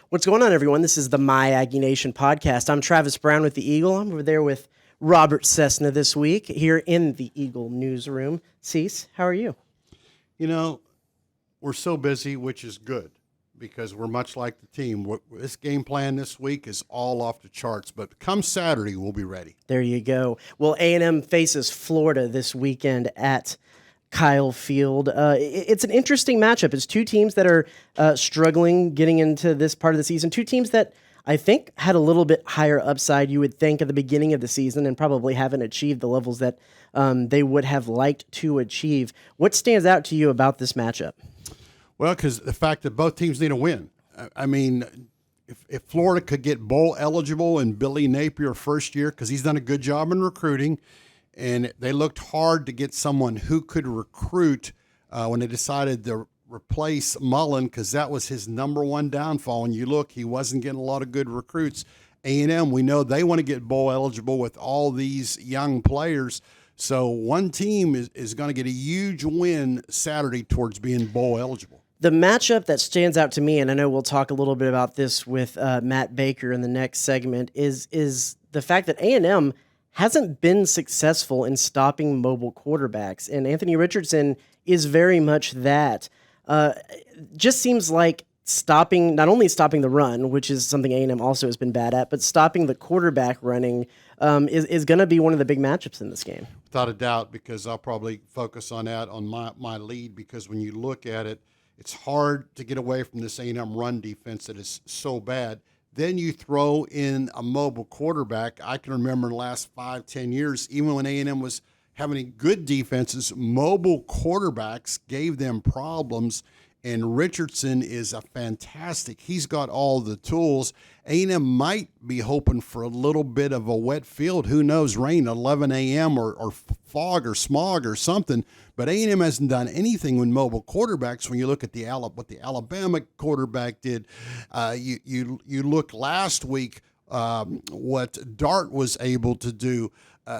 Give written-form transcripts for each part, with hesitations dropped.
What's going on, everyone? This is the My Aggie Nation Podcast. I'm Travis Brown with the Eagle. I'm over there with Robert Cessna this week here in the Eagle newsroom. Cease, how are you? You know, we're so busy, which is good because we're much like the team. This game plan this week is all off the charts, but come Saturday, we'll be ready. There you go. Well, A&M faces Florida this weekend at Kyle Field. It's an interesting matchup. It's two teams that are struggling getting into this part of the season. Two teams that I think had a little bit higher upside, you would think, at the beginning of the season and probably haven't achieved the levels that they would have liked to achieve. What stands out to you about this matchup? Well, because the fact that both teams need a win. I mean, if Florida could get bowl eligible in Billy Napier first year, because he's done a good job in recruiting, and they looked hard to get someone who could recruit when they decided to replace Mullen, because that was his number one downfall. And you look, he wasn't getting a lot of good recruits. A&M, we know they want to get bowl eligible with all these young players. So one team is going to get a huge win Saturday towards being bowl eligible. The matchup that stands out to me, and I know we'll talk a little bit about this with Matt Baker in the next segment, is the fact that A&M hasn't been successful in stopping mobile quarterbacks, and Anthony Richardson is very much that. Just seems like not only stopping the run, which is something A&M also has been bad at, but stopping the quarterback running is going to be one of the big matchups in this game. Without a doubt, because I'll probably focus on that on my lead, because when you look at it, it's hard to get away from this A&M run defense that is so bad. Then you throw in a mobile quarterback. I can remember in the last 5-10 years, even when A&M was having good defenses, mobile quarterbacks gave them problems, and Richardson is a fantastic. He's got all the tools. A&M might be hoping for a little bit of a wet field. Who knows, rain, 11 a.m. or fog or smog or something. But A&M hasn't done anything with mobile quarterbacks. When you look at what the Alabama quarterback did, you look last week what Dart was able to do.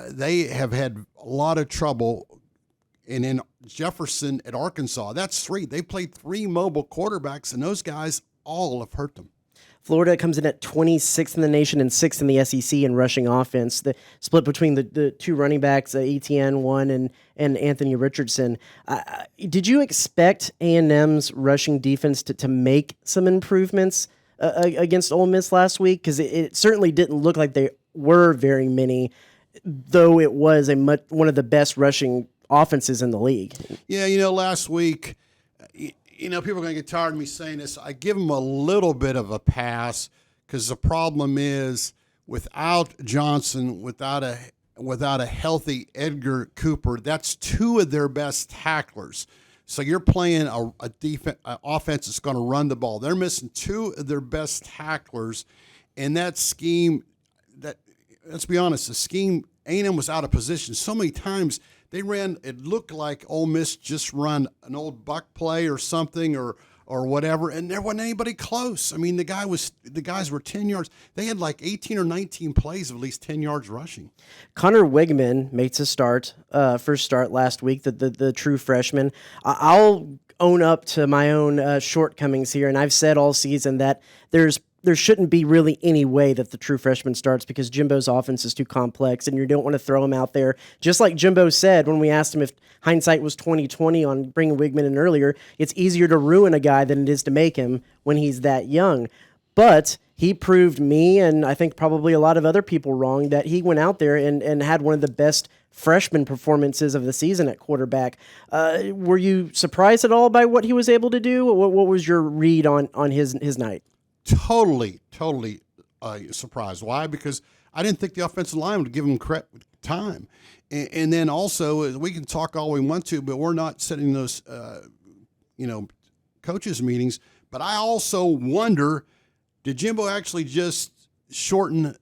They have had a lot of trouble. And in Jefferson at Arkansas, that's three. They played three mobile quarterbacks, and those guys all have hurt them. Florida comes in at 26th in the nation and 6th in the SEC in rushing offense. The split between the two running backs, ETN one and Anthony Richardson. Did you expect A&M's rushing defense to make some improvements against Ole Miss last week? Because it certainly didn't look like they were very many, though it was one of the best rushing offenses in the league. Yeah, last week, people are going to get tired of me saying this. I give them a little bit of a pass because the problem is without Johnson, without a healthy Edgar Cooper, that's two of their best tacklers. So you're playing a offense that's going to run the ball. They're missing two of their best tacklers, and that scheme, let's be honest, the scheme, A&M was out of position so many times. They ran, it looked like Ole Miss just run an old buck play or something or whatever, and there wasn't anybody close. I mean, the guys were 10 yards. They had like 18 or 19 plays of at least 10 yards rushing. Connor Wigman makes a first start last week, the true freshman. I'll own up to my own shortcomings here, and I've said all season that there shouldn't be really any way that the true freshman starts because Jimbo's offense is too complex, and you don't want to throw him out there. Just like Jimbo said when we asked him if hindsight was 20/20 on bringing Wigman in earlier, it's easier to ruin a guy than it is to make him when he's that young. But he proved me, and I think probably a lot of other people wrong, that he went out there and had one of the best freshman performances of the season at quarterback. Were you surprised at all by what he was able to do? What was your read on his night? Totally surprised. Why? Because I didn't think the offensive line would give him time. And then also, we can talk all we want to, but we're not setting those, coaches' meetings. But I also wonder, did Jimbo actually just shorten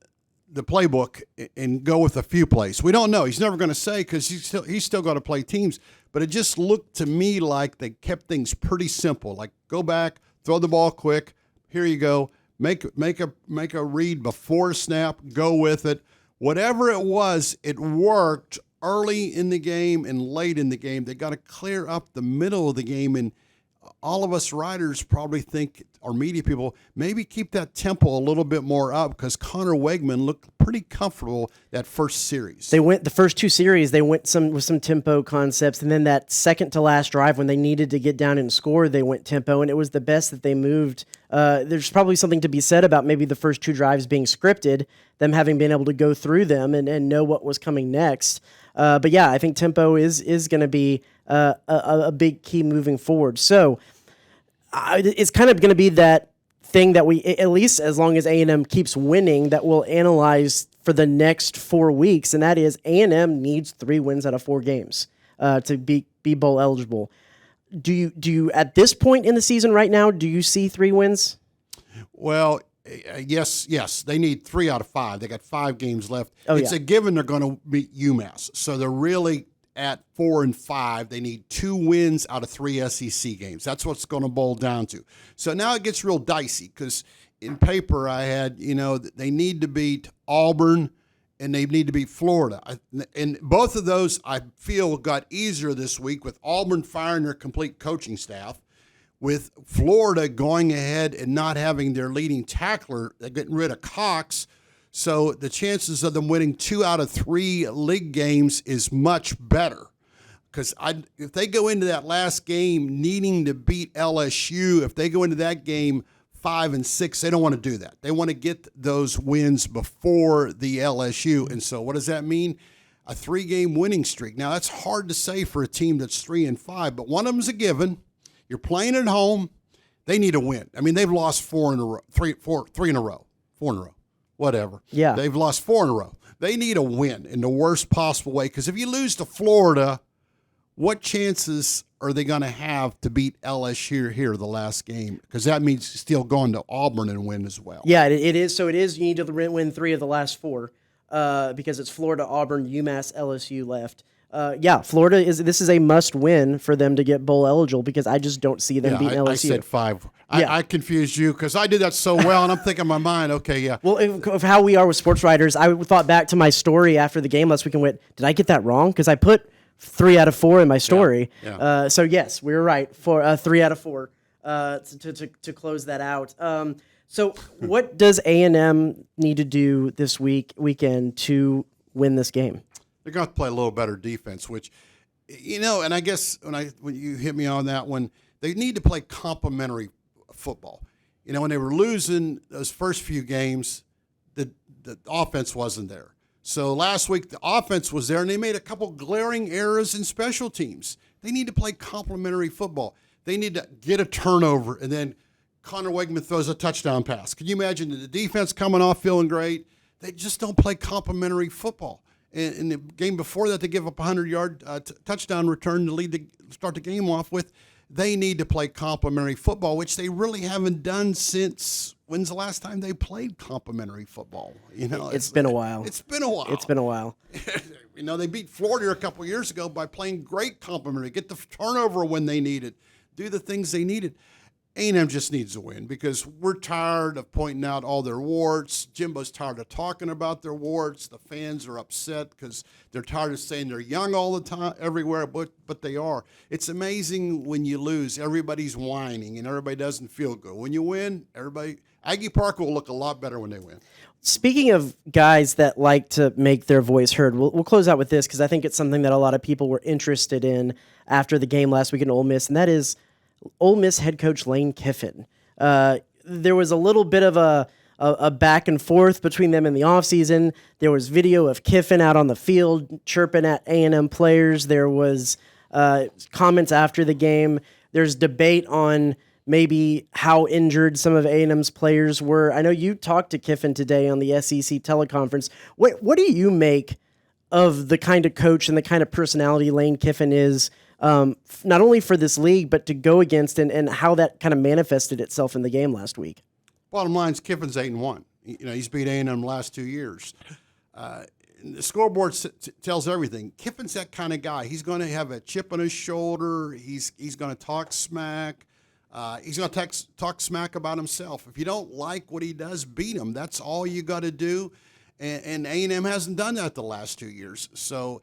the playbook and go with a few plays? We don't know. He's never going to say because he's still got to play teams. But it just looked to me like they kept things pretty simple. Like go back, throw the ball quick. Here you go. Make a read before snap. Go with it. Whatever it was, it worked early in the game and late in the game. They got to clear up the middle of the game, and all of us writers probably think or media people, maybe keep that tempo a little bit more up because Connor Wegman looked pretty comfortable that first series. They went the first two series. They went with some tempo concepts, and then that second to last drive when they needed to get down and score, they went tempo, and it was the best that they moved. There's probably something to be said about maybe the first two drives being scripted, them having been able to go through them and know what was coming next. But yeah, I think tempo is going to be a big key moving forward. So it's kind of going to be that thing that we, at least as long as A&M keeps winning, that we'll analyze for the next 4 weeks, and that is A&M needs 3 wins out of 4 games to be bowl eligible. Do you at this point in the season right now, do you see 3 wins? Well, yes, they need 3 out of 5. They got 5 games left. Oh, it's a given they're going to beat UMass, so they're really at 4 and 5. They need 2 wins out of 3 SEC games. That's what's going to boil down to. So now it gets real dicey because in paper I had, they need to beat Auburn and they need to beat Florida. And both of those I feel got easier this week with Auburn firing their complete coaching staff, with Florida going ahead and not having their leading tackler, they're getting rid of Cox. So the chances of them winning 2 out of 3 league games is much better. Because if they go into that last game needing to beat LSU, if they go into that game 5 and 6, they don't want to do that. They want to get those wins before the LSU. And so what does that mean? A 3-game winning streak. Now that's hard to say for a team that's 3 and 5, but one of them's a given. You're playing at home. They need a win. I mean, they've lost 4 in a row, 3 in a row, 4 in a row. Whatever. Yeah. They've lost 4 in a row. They need a win in the worst possible way because if you lose to Florida, what chances are they going to have to beat LSU here the last game? Because that means still going to Auburn and win as well. Yeah, it is. So it is. You need to win 3 of the last 4 because it's Florida, Auburn, UMass, LSU left. Florida this is a must win for them to get bowl eligible because I just don't see them beating LSU. I said 5. I confused you because I did that so well, and I'm thinking in my mind, okay, yeah. Well, of how we are with sports writers, I thought back to my story after the game last week and went, did I get that wrong? Because I put 3 out of 4 in my story. Yeah. So yes, we were right for 3 out of 4 to close that out. So what does A&M need to do this weekend to win this game? They're going to have to play a little better defense, which, and I guess when you hit me on that one, they need to play complementary football. When they were losing those first few games, the offense wasn't there. So last week, the offense was there, and they made a couple glaring errors in special teams. They need to play complementary football. They need to get a turnover, and then Connor Wegman throws a touchdown pass. Can you imagine the defense coming off feeling great? They just don't play complementary football. In the game before that, they give up a 100-yard touchdown return to start the game off with. They need to play complementary football, which they really haven't done since when's the last time they played complementary football? It's been a while. It's been a while. It's been a while. They beat Florida a couple years ago by playing great complementary, get the turnover when they needed, do the things they needed. A&M just needs a win because we're tired of pointing out all their warts. Jimbo's tired of talking about their warts. The fans are upset because they're tired of saying they're young all the time everywhere, but they are. It's amazing when you lose. Everybody's whining and everybody doesn't feel good. When you win, Aggie Park will look a lot better when they win. Speaking of guys that like to make their voice heard, we'll close out with this because I think it's something that a lot of people were interested in after the game last week in Ole Miss, and that is Ole Miss head coach Lane Kiffin. There was a little bit of a back and forth between them in the offseason. There was video of Kiffin out on the field chirping at A&M players. There was comments after the game. There's debate on maybe how injured some of A&M's players were. I know you talked to Kiffin today on the SEC teleconference. What do you make of the kind of coach and the kind of personality Lane Kiffin is, not only for this league, but to go against and how that kind of manifested itself in the game last week? Bottom line is Kiffin's 8-1. He's beat A&M the last 2 years. The scoreboard tells everything. Kiffin's that kind of guy. He's going to have a chip on his shoulder. He's going to talk smack. He's going to talk smack about himself. If you don't like what he does, beat him. That's all you got to do. And A&M hasn't done that the last 2 years. So,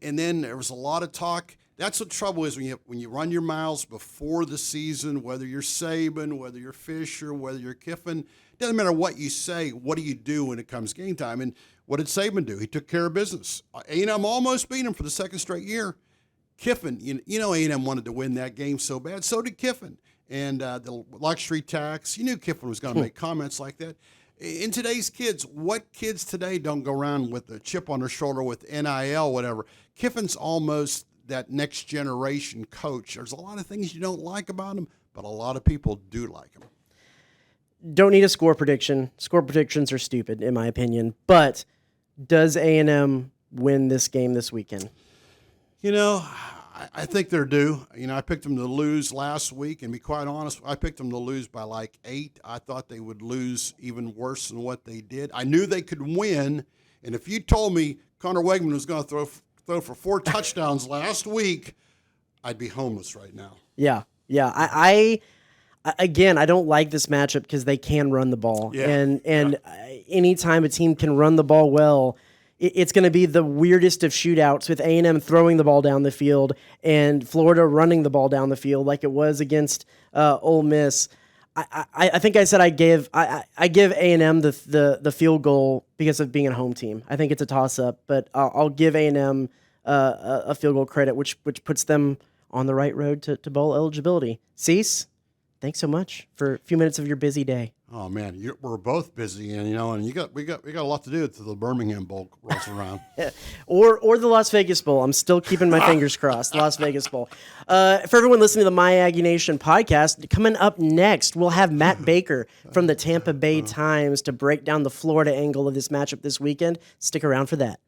and then there was a lot of talk that's what trouble is when you run your miles before the season, whether you're Saban, whether you're Fisher, whether you're Kiffin, doesn't matter what you say. What do you do when it comes game time? And what did Saban do? He took care of business. A&M almost beat him for the second straight year. Kiffin, you know A&M wanted to win that game so bad. So did Kiffin. And the luxury tax, you knew Kiffin was going to make comments like that. In today's kids, what kids today don't go around with a chip on their shoulder with NIL, whatever? Kiffin's almost that next generation coach. There's a lot of things you don't like about him, but a lot of people do like him. Don't need a score prediction. Score predictions are stupid, in my opinion. But does A&M win this game this weekend? You know, I think they're due. You know, I picked them to lose last week, and to be quite honest, I picked them to lose by like 8. I thought they would lose even worse than what they did. I knew they could win, and if you told me Connor Wegman was going to throw for 4 touchdowns last week, I'd be homeless right now. Yeah. I again, I don't like this matchup because they can run the ball, and anytime a team can run the ball well, it's going to be the weirdest of shootouts with A&M throwing the ball down the field and Florida running the ball down the field like it was against Ole Miss. I think I said I give A&M the field goal because of being a home team. I think it's a toss-up, but I'll give A&M a field goal credit, which puts them on the right road to bowl eligibility. Cease, thanks so much for a few minutes of your busy day. Oh man, we're both busy, and we got a lot to do until the Birmingham Bowl rolls around, or the Las Vegas Bowl. I'm still keeping my fingers crossed. Las Vegas Bowl. For everyone listening to the My Aggie Nation podcast, coming up next, we'll have Matt Baker from the Tampa Bay Times to break down the Florida angle of this matchup this weekend. Stick around for that.